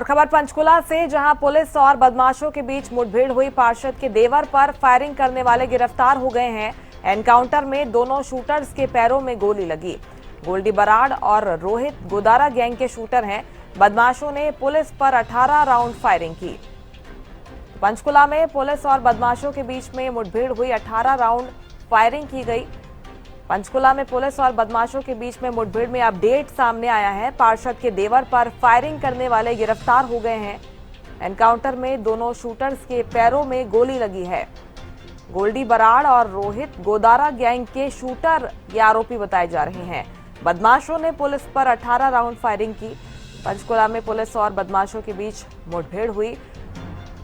खबर पंचकुला से, जहां पुलिस और बदमाशों के बीच मुठभेड़ हुई। पार्षद के देवर पर फायरिंग करने वाले गिरफ्तार हो गए हैं। एनकाउंटर में दोनों शूटर्स के पैरों में गोली लगी। गोल्डी बराड़ और रोहित गोदारा गैंग के शूटर हैं। बदमाशों ने पुलिस पर 18 राउंड फायरिंग की। पंचकुला में पुलिस और बदमाशों के बीच में मुठभेड़ हुई, 18 राउंड फायरिंग की गई। पंचकुला में पुलिस और बदमाशों के बीच में मुठभेड़ में अपडेट सामने आया है। पार्षद के देवर पर फायरिंग करने वाले गिरफ्तार हो गए हैं। एनकाउंटर में दोनों शूटर्स के पैरों में गोली लगी है। गोल्डी बराड़ और रोहित गोदारा गैंग के शूटर ये आरोपी बताए जा रहे हैं। बदमाशों ने पुलिस पर 18 राउंड फायरिंग की। पंचकुला में पुलिस और बदमाशों के बीच मुठभेड़ हुई,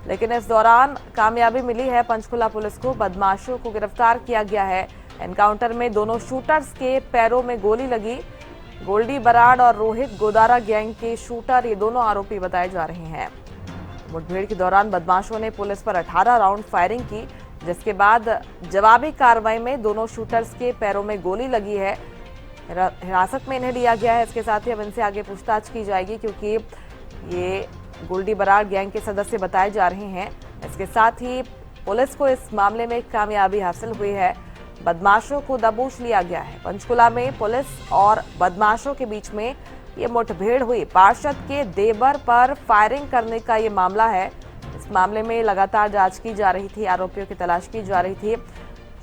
लेकिन इस दौरान कामयाबी मिली है पंचकुला पुलिस को। बदमाशों को गिरफ्तार किया गया है। एनकाउंटर में दोनों शूटर्स के पैरों में गोली लगी। गोल्डी बराड़ और रोहित गोदारा गैंग के शूटर ये दोनों आरोपी बताए जा रहे हैं। मुठभेड़ के दौरान बदमाशों ने पुलिस पर 18 राउंड फायरिंग की, जिसके बाद जवाबी कार्रवाई में दोनों शूटर्स के पैरों में गोली लगी है। हिरासत में इन्हें लिया गया है। इसके साथ ही अब इनसे आगे पूछताछ की जाएगी, क्योंकि ये गोल्डी बराड़ गैंग के सदस्य बताए जा रहे हैं। इसके साथ ही पुलिस को इस मामले में कामयाबी हासिल हुई है। बदमाशों को दबोच लिया गया है। पंचकुला में पुलिस और बदमाशों के बीच में ये मुठभेड़ हुई। पार्षद के देवर पर फायरिंग करने का ये मामला है। इस मामले में लगातार जांच की जा रही थी, आरोपियों की तलाश की जा रही थी।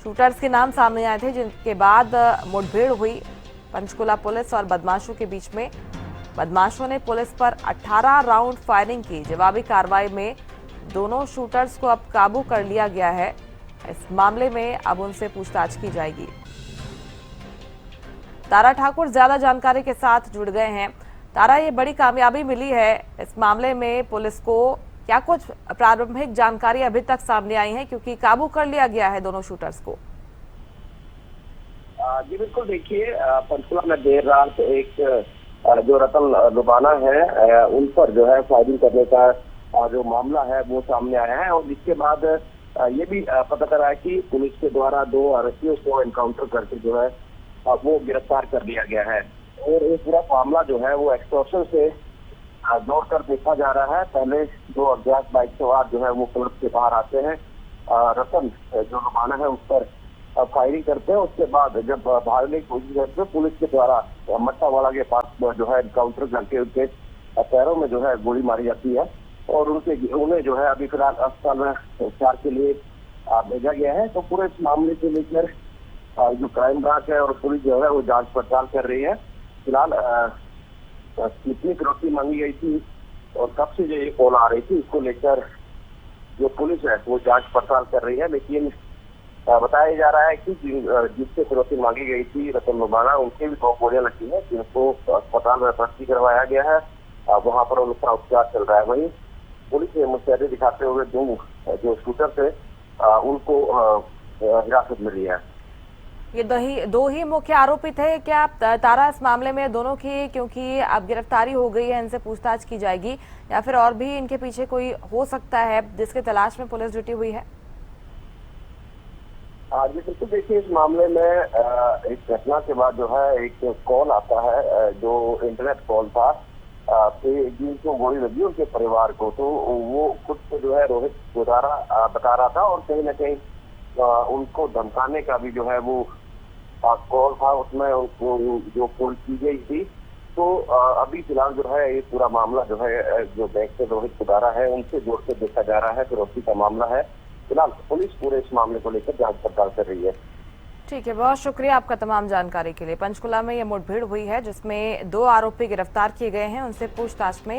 शूटर्स के नाम सामने आए थे, जिनके बाद मुठभेड़ हुई पंचकुला पुलिस और बदमाशों के बीच में। बदमाशों ने पुलिस पर 18 राउंड फायरिंग की। जवाबी कार्रवाई में दोनों शूटर्स को अब काबू कर लिया गया है। इस मामले में अब उनसे पूछताछ की जाएगी। तारा ठाकुर ज्यादा जानकारी के साथ जुड़ गए हैं। तारा, ये बड़ी कामयाबी मिली है इस मामले में पुलिस को। क्या कुछ प्रारंभिक जानकारी अभी तक सामने आई है, क्योंकि काबू कर लिया गया है दोनों शूटर्स को? जी बिल्कुल, देखिए पंचकुला में देर रात एक जो रतन लुबाना है उन पर जो है फायरिंग करने का जो मामला है वो सामने आया है। और इसके बाद ये भी पता चला है कि पुलिस के द्वारा 2 आरोपियों को एनकाउंटर करके जो है वो गिरफ्तार कर लिया गया है। और एक पूरा मामला जो है वो एक्सटॉर्शन से जोड़कर देखा जा रहा है। पहले 2 अज्ञात बाइक सवार जो है वो क्लब के बाहर आते हैं, रतन जो लुबाना है उस पर फायरिंग करते हैं। उसके बाद जब भागने की कोशिश करते हैं, पुलिस के द्वारा मट्टावाला के पास जो है एनकाउंटर करके उनके पैरों में जो है गोली मारी जाती है। और उन्हें जो है अभी फिलहाल अस्पताल में उपचार के लिए भेजा गया है। तो पूरे इस मामले को लेकर जो क्राइम ब्रांच है और पुलिस जो है वो जांच पड़ताल कर रही है। फिलहाल कितनी फिरौती मांगी गई थी और कब से जो ये कॉल आ रही थी, इसको लेकर जो पुलिस है वो जांच पड़ताल कर रही है। लेकिन बताया जा रहा है कि जिससे फिरौती मांगी गई थी रतन लुबाना, उनके भी 2 गोलियां लगी है, जिनको अस्पताल में भर्ती करवाया गया है। वहां पर उनका उपचार चल रहा है। वहीं पुलिस ने मुस्तैदी दिखाते हुए जो शूटर थे उनको हिरासत में लिया है। ये दो ही मुख्य आरोपी थे क्या तारा इस मामले में दोनों की? क्योंकि अब गिरफ्तारी हो गई है, इनसे पूछताछ की जाएगी, या फिर और भी इनके पीछे कोई हो सकता है जिसके तलाश में पुलिस जुटी हुई है? जी बिल्कुल, देखिए इस मामले में एक घटना के बाद जो है एक कॉल आता है, जो इंटरनेट कॉल था जिनको गोली लगी उनके परिवार को। तो वो खुद से जो है रोहित गोदारा बता रहा था, और कहीं ना कहीं उनको धमकाने का भी जो है वो कॉल था, उसमें उनको जो कॉल की गई थी। तो अभी फिलहाल जो है ये पूरा मामला जो है जो बैंक से रोहित गोदारा है उनसे जोड़ के देखा जा रहा है। फिरौती का मामला है। फिलहाल पुलिस पूरे इस मामले को लेकर जांच पड़ताल कर रही है। ठीक है, बहुत शुक्रिया आपका तमाम जानकारी के लिए। पंचकुला में यह मुठभेड़ हुई है, जिसमें 2 आरोपी गिरफ्तार किए गए हैं। उनसे पूछताछ में